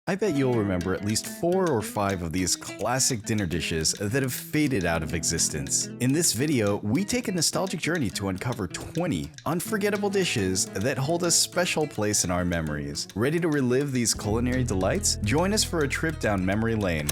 I bet you'll remember at least 4 or 5 of these classic dinner dishes that have faded out of existence. In this video, we take a nostalgic journey to uncover 20 unforgettable dishes that hold a special place in our memories. Ready to relive these culinary delights? Join us for a trip down memory lane.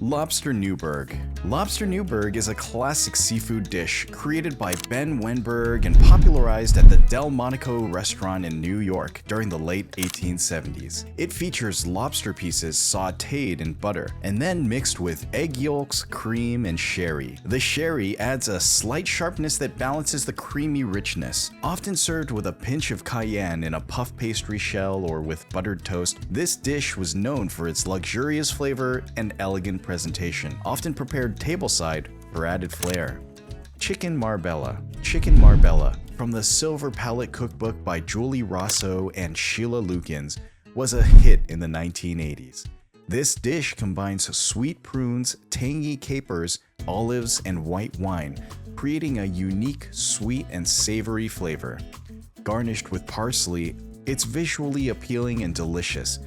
Lobster Newberg. Lobster Newberg is a classic seafood dish created by Ben Wenberg and popularized at the Delmonico restaurant in New York during the late 1870s. It features lobster pieces sautéed in butter and then mixed with egg yolks, cream, and sherry. The sherry adds a slight sharpness that balances the creamy richness. Often served with a pinch of cayenne in a puff pastry shell or with buttered toast, this dish was known for its luxurious flavor and elegant presentation, often prepared tableside for added flair. Chicken Marbella. Chicken Marbella, from the Silver Palette Cookbook by Julie Rosso and Sheila Lukens, was a hit in the 1980s. This dish combines sweet prunes, tangy capers, olives, and white wine, creating a unique, sweet, and savory flavor. Garnished with parsley, it's visually appealing and delicious.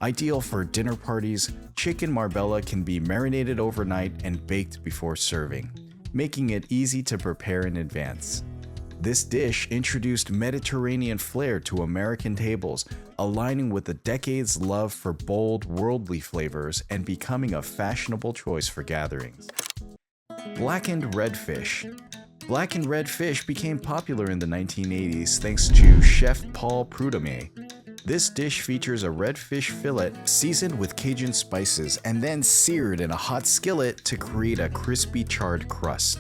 Ideal for dinner parties, chicken marbella can be marinated overnight and baked before serving, making it easy to prepare in advance. This dish introduced Mediterranean flair to American tables, aligning with the decades' love for bold, worldly flavors and becoming a fashionable choice for gatherings. Blackened Redfish. Blackened Redfish became popular in the 1980s thanks to Chef Paul Prudhomme. This dish features a redfish fillet seasoned with Cajun spices and then seared in a hot skillet to create a crispy charred crust.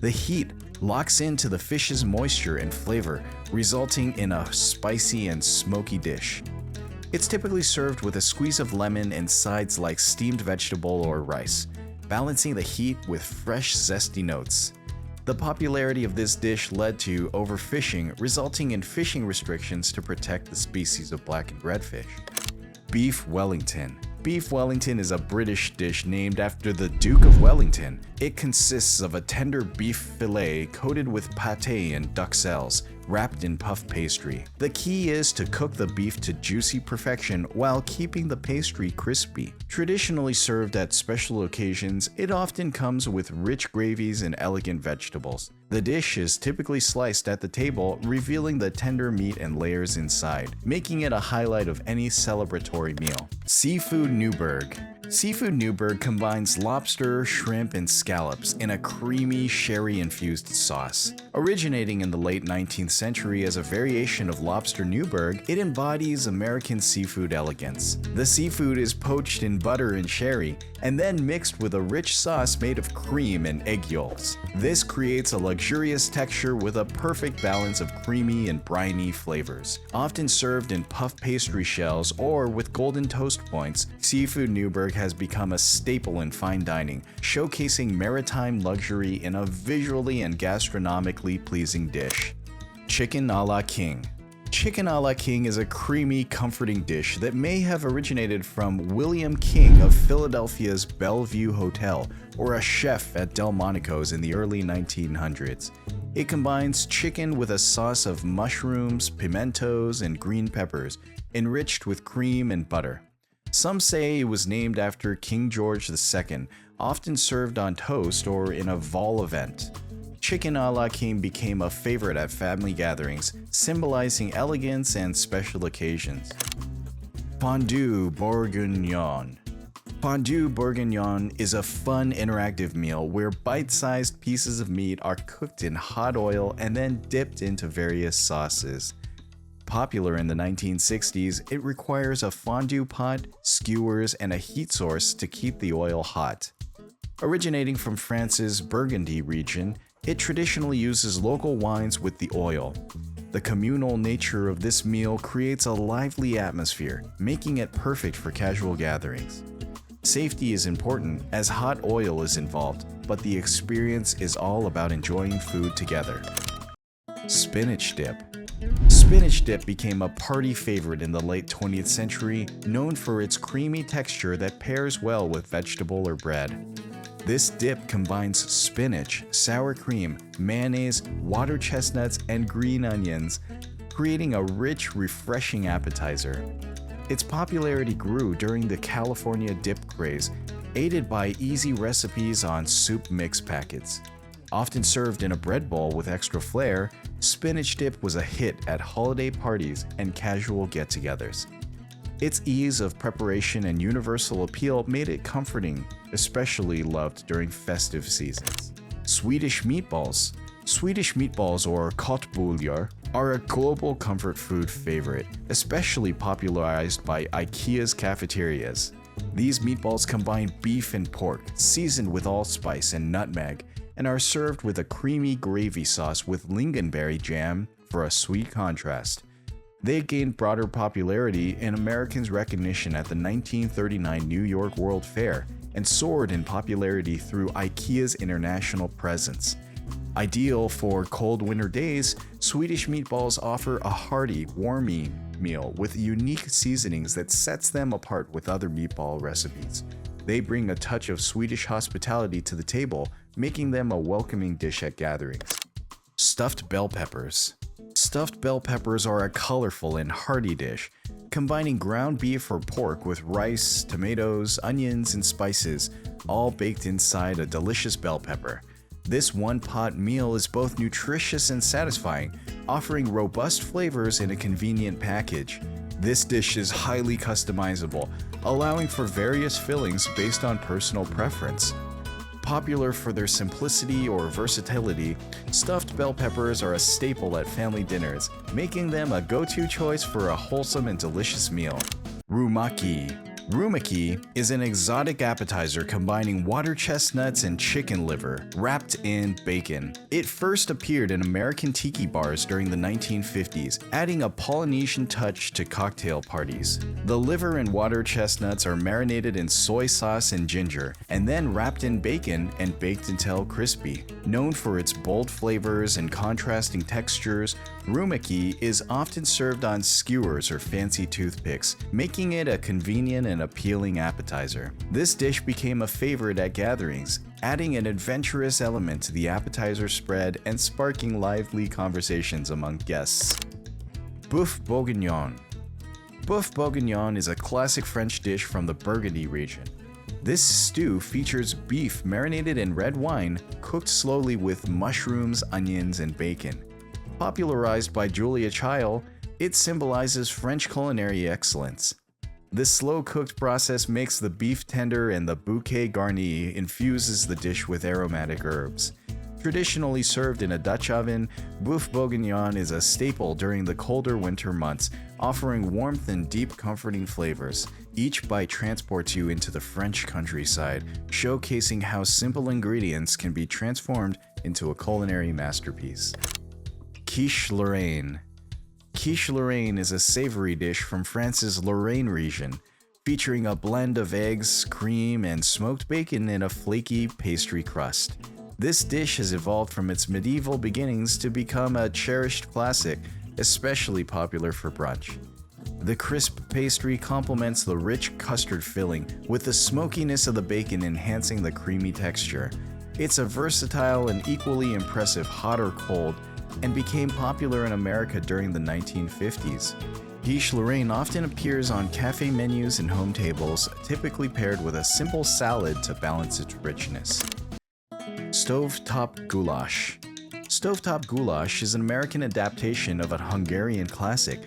The heat locks into the fish's moisture and flavor, resulting in a spicy and smoky dish. It's typically served with a squeeze of lemon and sides like steamed vegetable or rice, balancing the heat with fresh, zesty notes. The popularity of this dish led to overfishing, resulting in fishing restrictions to protect the species of blackened redfish. Beef Wellington. Beef Wellington is a British dish named after the Duke of Wellington. It consists of a tender beef fillet coated with pâté and duxelles, wrapped in puff pastry. The key is to cook the beef to juicy perfection while keeping the pastry crispy. Traditionally served at special occasions, it often comes with rich gravies and elegant vegetables. The dish is typically sliced at the table, revealing the tender meat and layers inside, making it a highlight of any celebratory meal. Seafood Newberg. Seafood Newberg combines lobster, shrimp, and scallops in a creamy, sherry-infused sauce. Originating in the late 19th century as a variation of Lobster Newberg, it embodies American seafood elegance. The seafood is poached in butter and sherry, and then mixed with a rich sauce made of cream and egg yolks. This creates a luxurious texture with a perfect balance of creamy and briny flavors. Often served in puff pastry shells or with golden toast points, Seafood Newberg has become a staple in fine dining, showcasing maritime luxury in a visually and gastronomically pleasing dish. Chicken a la King. Chicken a la King is a creamy, comforting dish that may have originated from William King of Philadelphia's Bellevue Hotel or a chef at Delmonico's in the early 1900s. It combines chicken with a sauce of mushrooms, pimentos, and green peppers, enriched with cream and butter. Some say it was named after King George II, often served on toast or in a vol event. Chicken a la King became a favorite at family gatherings, symbolizing elegance and special occasions. Fondue Bourguignonne. Fondue Bourguignonne is a fun, interactive meal where bite-sized pieces of meat are cooked in hot oil and then dipped into various sauces. Popular in the 1960s, it requires a fondue pot, skewers, and a heat source to keep the oil hot. Originating from France's Burgundy region, it traditionally uses local wines with the oil. The communal nature of this meal creates a lively atmosphere, making it perfect for casual gatherings. Safety is important as hot oil is involved, but the experience is all about enjoying food together. Spinach Dip. Spinach dip became a party favorite in the late 20th century, known for its creamy texture that pairs well with vegetable or bread. This dip combines spinach, sour cream, mayonnaise, water chestnuts, and green onions, creating a rich, refreshing appetizer. Its popularity grew during the California dip craze, aided by easy recipes on soup mix packets. Often served in a bread bowl with extra flair, spinach dip was a hit at holiday parties and casual get-togethers. Its ease of preparation and universal appeal made it comforting, especially loved during festive seasons. Swedish meatballs. Swedish meatballs, or köttbullar, are a global comfort food favorite, especially popularized by IKEA's cafeterias. These meatballs combine beef and pork, seasoned with allspice and nutmeg, and are served with a creamy gravy sauce with lingonberry jam for a sweet contrast. They gained broader popularity and Americans' recognition at the 1939 New York World Fair and soared in popularity through IKEA's international presence. Ideal for cold winter days, Swedish meatballs offer a hearty, warming meal with unique seasonings that sets them apart with other meatball recipes. They bring a touch of Swedish hospitality to the table, making them a welcoming dish at gatherings. Stuffed bell peppers. Stuffed bell peppers are a colorful and hearty dish, combining ground beef or pork with rice, tomatoes, onions, and spices, all baked inside a delicious bell pepper. This one-pot meal is both nutritious and satisfying, offering robust flavors in a convenient package. This dish is highly customizable, allowing for various fillings based on personal preference. Popular for their simplicity or versatility, stuffed bell peppers are a staple at family dinners, making them a go-to choice for a wholesome and delicious meal. Rumaki. Rumaki is an exotic appetizer combining water chestnuts and chicken liver, wrapped in bacon. It first appeared in American tiki bars during the 1950s, adding a Polynesian touch to cocktail parties. The liver and water chestnuts are marinated in soy sauce and ginger, and then wrapped in bacon and baked until crispy. Known for its bold flavors and contrasting textures, Rumaki is often served on skewers or fancy toothpicks, making it a convenient and appealing appetizer. This dish became a favorite at gatherings, adding an adventurous element to the appetizer spread and sparking lively conversations among guests. Boeuf Bourguignon. Boeuf Bourguignon is a classic French dish from the Burgundy region. This stew features beef marinated in red wine, cooked slowly with mushrooms, onions, and bacon. Popularized by Julia Child, it symbolizes French culinary excellence. This slow-cooked process makes the beef tender, and the bouquet garni infuses the dish with aromatic herbs. Traditionally served in a Dutch oven, Boeuf Bourguignon is a staple during the colder winter months, offering warmth and deep, comforting flavors. Each bite transports you into the French countryside, showcasing how simple ingredients can be transformed into a culinary masterpiece. Quiche Lorraine. Quiche Lorraine is a savory dish from France's Lorraine region, featuring a blend of eggs, cream, and smoked bacon in a flaky pastry crust. This dish has evolved from its medieval beginnings to become a cherished classic, especially popular for brunch. The crisp pastry complements the rich custard filling, with the smokiness of the bacon enhancing the creamy texture. It's a versatile and equally impressive hot or cold, and became popular in America during the 1950s. Quiche Lorraine often appears on cafe menus and home tables, typically paired with a simple salad to balance its richness. Stovetop Goulash. Stovetop Goulash is an American adaptation of a Hungarian classic,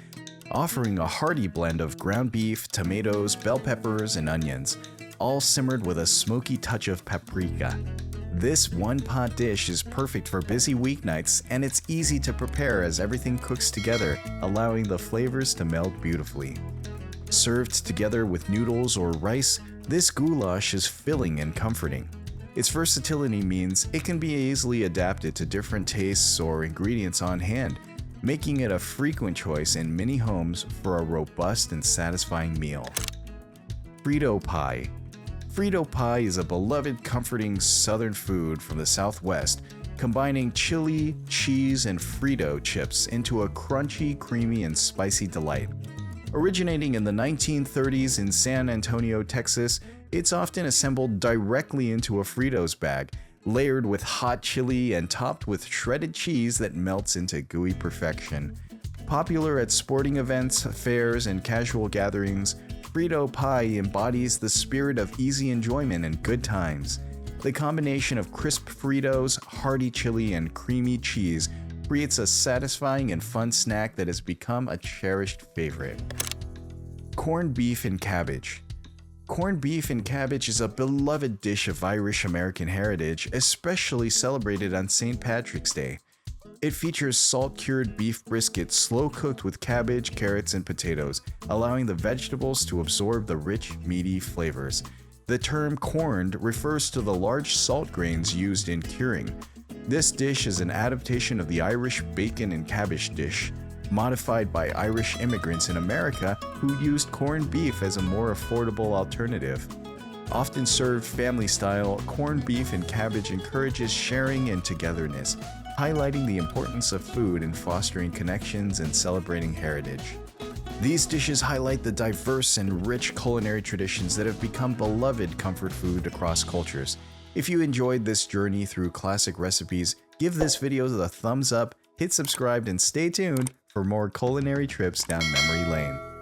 offering a hearty blend of ground beef, tomatoes, bell peppers, and onions, all simmered with a smoky touch of paprika. This one-pot dish is perfect for busy weeknights, and it's easy to prepare as everything cooks together, allowing the flavors to meld beautifully. Served together with noodles or rice, this goulash is filling and comforting. Its versatility means it can be easily adapted to different tastes or ingredients on hand, making it a frequent choice in many homes for a robust and satisfying meal. Frito Pie. Frito Pie is a beloved, comforting southern food from the Southwest, combining chili, cheese, and Frito chips into a crunchy, creamy, and spicy delight. Originating in the 1930s in San Antonio, Texas, it's often assembled directly into a Fritos bag, layered with hot chili and topped with shredded cheese that melts into gooey perfection. Popular at sporting events, fairs, and casual gatherings, Frito Pie embodies the spirit of easy enjoyment and good times. The combination of crisp Fritos, hearty chili, and creamy cheese creates a satisfying and fun snack that has become a cherished favorite. Corned beef and cabbage. Corned beef and cabbage is a beloved dish of Irish-American heritage, especially celebrated on St. Patrick's Day. It features salt-cured beef brisket slow-cooked with cabbage, carrots, and potatoes, allowing the vegetables to absorb the rich, meaty flavors. The term corned refers to the large salt grains used in curing. This dish is an adaptation of the Irish bacon and cabbage dish, modified by Irish immigrants in America who used corned beef as a more affordable alternative. Often served family-style, corned beef and cabbage encourages sharing and togetherness, highlighting the importance of food in fostering connections and celebrating heritage. These dishes highlight the diverse and rich culinary traditions that have become beloved comfort food across cultures. If you enjoyed this journey through classic recipes, give this video the thumbs up, hit subscribe, and stay tuned for more culinary trips down memory lane.